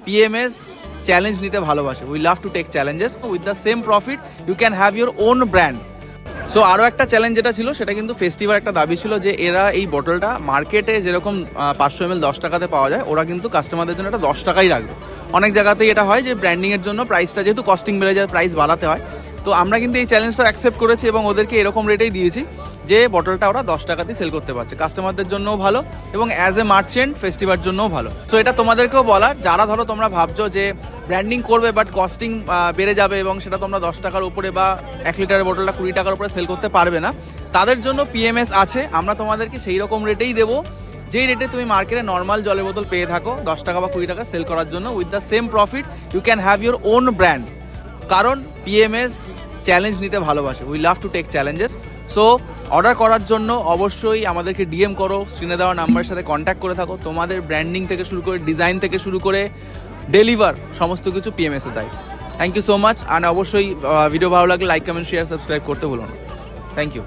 PMS challenge নিতে ভালোবাসে। We love to take challenges with the same profit you can have your own brand. So আরও একটা challenge যেটা ছিল সেটা কিন্তু ফেস্টিভাল একটা দাবি ছিল যে এরা এই বোতলটা মার্কেটে যেরকম 500 ml 10 টাকাতে পাওয়া যায়, ওরা কিন্তু কাস্টমারদের জন্য এটা 10 টাকাই রাখবে। অনেক জায়গাতেই এটা হয় যে ব্র্যান্ডিংয়ের জন্য প্রাইসটা যেহেতু কস্টিং বেড়ে যায়, প্রাইস বাড়াতে হয়। তো আমরা কিন্তু এই চ্যালেঞ্জটা অ্যাকসেপ্ট করেছি এবং ওদেরকে এরকম রেটেই দিয়েছি যে বটলটা ওরা 10 টাকাতেই সেল করতে পারছে। কাস্টমারদের জন্যও ভালো এবং অ্যাজ এ মার্চেন্ট ফেস্টিভাল জন্যও ভালো। সো এটা তোমাদেরকেও বলা, যারা ধরো তোমরা ভাবছো যে ব্র্যান্ডিং করবে বাট কস্টিং বেড়ে যাবে এবং সেটা তোমরা 10 টাকার উপরে বা 1 লিটারের বোতলটা 20 টাকার উপরে সেল করতে পারবে না, তাদের জন্য পিএমএস আছে। আমরা তোমাদেরকে সেই রকম রেটেই দেবো যেই রেটে তুমি মার্কেটে নর্মাল জলের বোতল পেয়ে থাকো 10 টাকা বা 20 টাকা সেল করার জন্য। With the same profit you can have your own brand, কারণ পিএমএস চ্যালেঞ্জ নিতে ভালোবাসে। We love to take challenges. So order করার জন্য অবশ্যই আমাদেরকে ডিএম করো, স্ক্রিনে দেওয়া নাম্বারের সাথে কন্ট্যাক্ট করে থাকো। তোমাদের ব্র্যান্ডিং থেকে শুরু করে ডিজাইন থেকে শুরু করে ডেলিভার সমস্ত কিছু পিএমএসের দায়িত্ব। Thank you so much. আর অবশ্যই ভিডিও ভালো লাগলে লাইক, কমেন্ট, শেয়ার, সাবস্ক্রাইব করতে ভুলো না। Thank you.